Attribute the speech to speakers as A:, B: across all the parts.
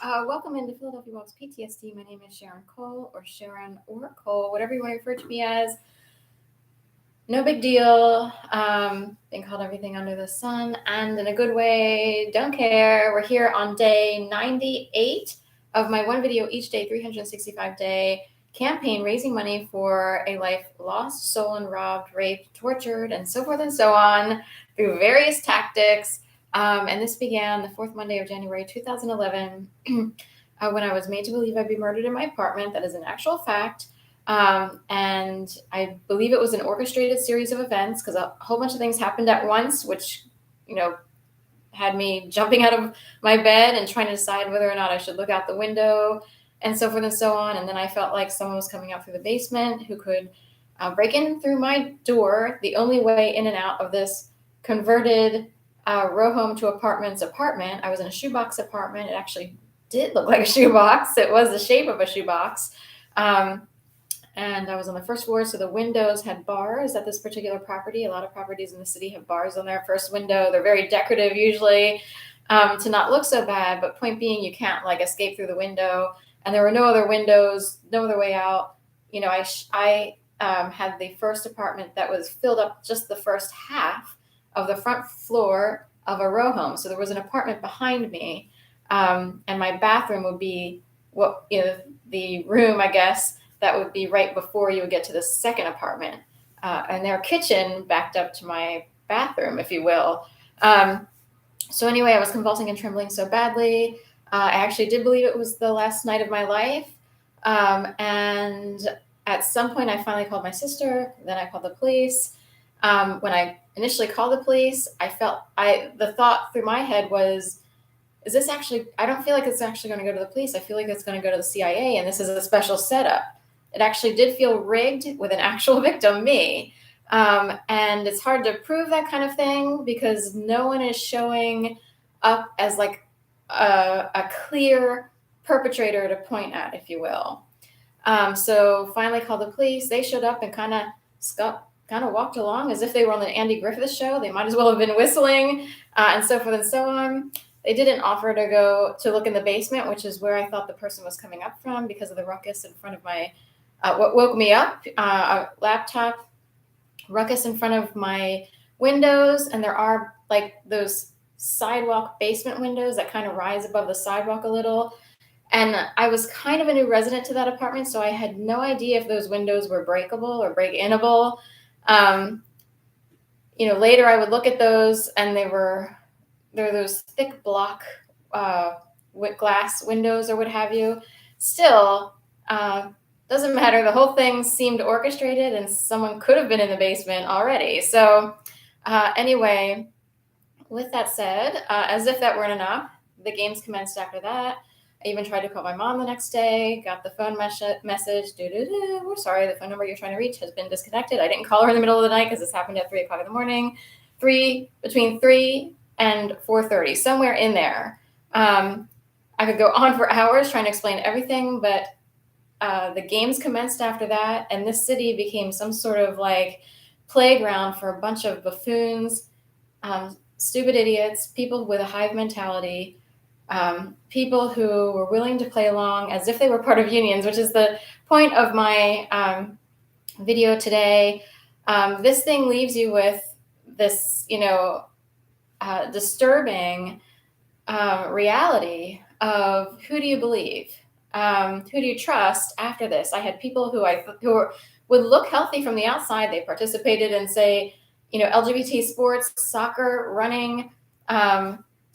A: Welcome into Philadelphia Walks PTSD. My name is Sharon Cole, or Sharon or Cole, whatever you want to refer to me as. No big deal. Being called everything under the sun, and in a good way. Don't care. We're here on day 98 of my one video each day, 365 day campaign, raising money for a life lost, stolen, robbed, raped, tortured, and so forth and so on through various tactics. And this began the fourth Monday of January 2011 when I was made to believe I'd be murdered in my apartment. That is an actual fact. And I believe it was an orchestrated series of events because a whole bunch of things happened at once, which, had me jumping out of my bed and trying to decide whether or not I should look out the window and so forth and so on. And then I felt like someone was coming out through the basement who could break in through my door, the only way in and out of this converted row home to apartment. I was in a shoebox apartment. It actually did look like a shoebox. It was the shape of a shoebox. And I was on the first floor, so the windows had bars at this particular property. A lot of properties in the city have bars on their first window. They're very decorative usually to not look so bad, but point being, you can't escape through the window. And there were no other windows, no other way out. I had the first apartment that was filled up just the first half of the front floor of a row home. So there was an apartment behind me, and my bathroom would be the room, I guess, that would be right before you would get to the second apartment. And their kitchen backed up to my bathroom, if you will. So anyway, I was convulsing and trembling so badly. I actually did believe it was the last night of my life. And at some point, I finally called my sister. Then I called the police. When I initially called the police, the thought through my head was, I don't feel like it's actually going to go to the police. I feel like it's going to go to the CIA, and this is a special setup. It actually did feel rigged with an actual victim, me. And it's hard to prove that kind of thing because no one is showing up as a clear perpetrator to point at, if you will. So finally called the police. They showed up and kind of walked along as if they were on the Andy Griffith show. They might as well have been whistling and so forth and so on. They didn't offer to go to look in the basement, which is where I thought the person was coming up from because of the ruckus in front of my, what woke me up, a laptop ruckus in front of my windows. And there are those sidewalk basement windows that kind of rise above the sidewalk a little. And I was kind of a new resident to that apartment, so I had no idea if those windows were breakable or break-inable. Later I would look at those, and they're those thick block glass windows or what have you. Still, doesn't matter. The whole thing seemed orchestrated, and someone could have been in the basement already. So anyway, with that said, as if that weren't enough, the games commenced after that. I even tried to call my mom the next day, got the phone message, we're sorry, the phone number you're trying to reach has been disconnected. I didn't call her in the middle of the night because this happened at 3 o'clock in the morning, between 3 and 4:30, somewhere in there. I could go on for hours trying to explain everything, but the games commenced after that, and this city became some sort of playground for a bunch of buffoons, stupid idiots, people with a hive mentality, people who were willing to play along as if they were part of unions, which is the point of my video today. This thing leaves you with this, disturbing reality of who do you believe? Who do you trust after this? I had people who would look healthy from the outside. They participated in, say, LGBT sports, soccer, running,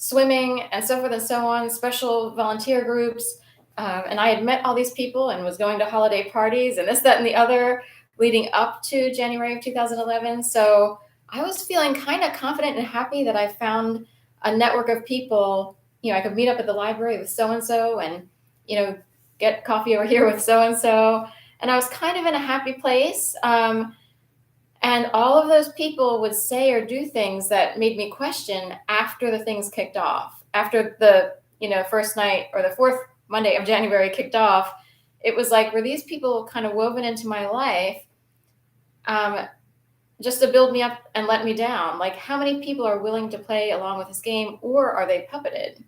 A: swimming, and so forth and so on, special volunteer groups. And I had met all these people and was going to holiday parties and this, that, and the other leading up to January of 2011. So I was feeling kind of confident and happy that I found a network of people. I could meet up at the library with so-and-so and, get coffee over here with so-and-so. And I was kind of in a happy place. And all of those people would say or do things that made me question after the things kicked off. After the, first night or the fourth Monday of January kicked off, it was were these people kind of woven into my life just to build me up and let me down? How many people are willing to play along with this game, or are they puppeted?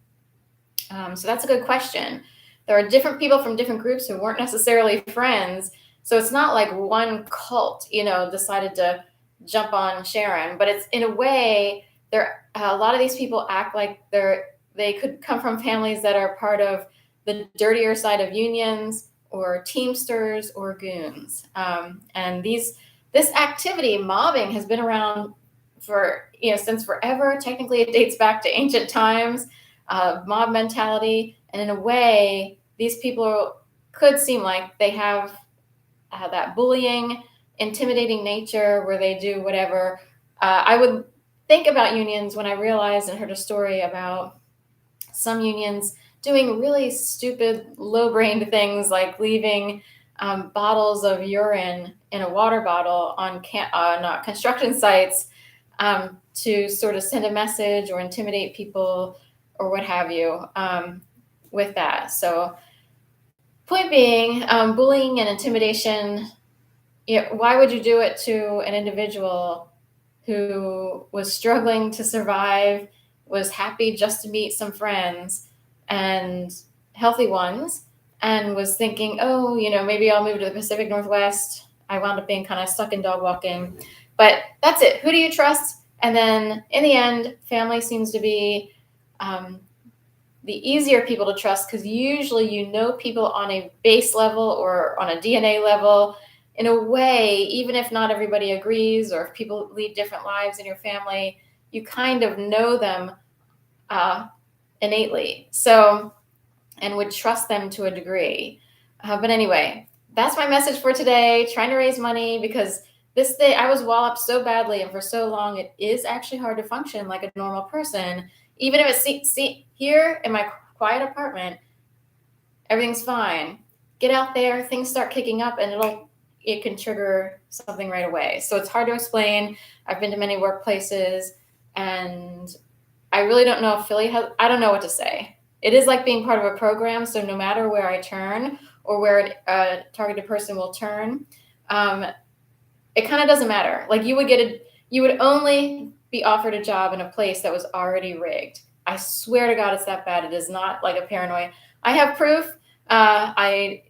A: So that's a good question. There are different people from different groups who weren't necessarily friends. So it's not like one cult, decided to jump on Sharon, but it's in a way a lot of these people act like they could come from families that are part of the dirtier side of unions or Teamsters or goons. And this activity, mobbing, has been around for since forever. Technically, it dates back to ancient times. Mob mentality, and in a way, these people could seem like they have that bullying, intimidating nature where they do whatever. I would think about unions when I realized and heard a story about some unions doing really stupid, low-brained things like leaving bottles of urine in a water bottle on construction sites to sort of send a message or intimidate people or what have you with that. So point being, bullying and intimidation, why would you do it to an individual who was struggling to survive, was happy just to meet some friends and healthy ones, and was thinking, oh, maybe I'll move to the Pacific Northwest. I wound up being kind of stuck in dog walking. But that's it. Who do you trust? And then in the end, family seems to be the easier people to trust, because usually people on a base level or on a DNA level. In a way, even if not everybody agrees, or if people lead different lives in your family, you kind of know them innately. So, and would trust them to a degree. But anyway, that's my message for today. Trying to raise money, because this day I was walloped so badly and for so long, it is actually hard to function like a normal person. Even if it's here in my quiet apartment, everything's fine. Get out there, things start kicking up, and it can trigger something right away. So it's hard to explain. I've been to many workplaces, and I really don't know if Philly I don't know what to say. It is like being part of a program, so no matter where I turn or where a targeted person will turn, it kind of doesn't matter. Like you would only be offered a job in a place that was already rigged. I swear to God, it's that bad. It is not like a paranoia. I have proof.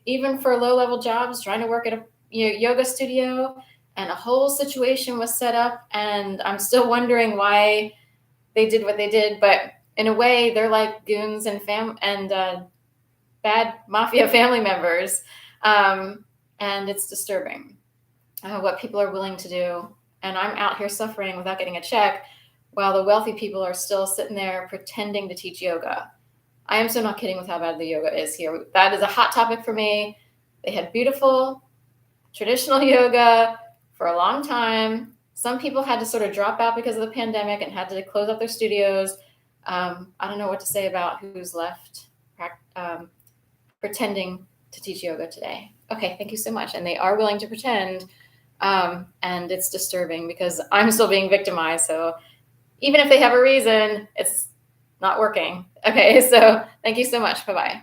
A: Even for low-level jobs, trying to work at a yoga studio, and a whole situation was set up, and I'm still wondering why they did what they did. But in a way, they're like goons and bad mafia family members, and it's disturbing what people are willing to do. And I'm out here suffering without getting a check, while the wealthy people are still sitting there pretending to teach yoga. I am so not kidding with how bad the yoga is here. That is a hot topic for me. They had beautiful traditional yoga for a long time. Some people had to sort of drop out because of the pandemic and had to close up their studios. I don't know what to say about who's left pretending to teach yoga today. Okay, thank you so much. And they are willing to pretend, and it's disturbing because I'm still being victimized. So even if they have a reason, it's not working. Okay, so thank you so much. Bye-bye.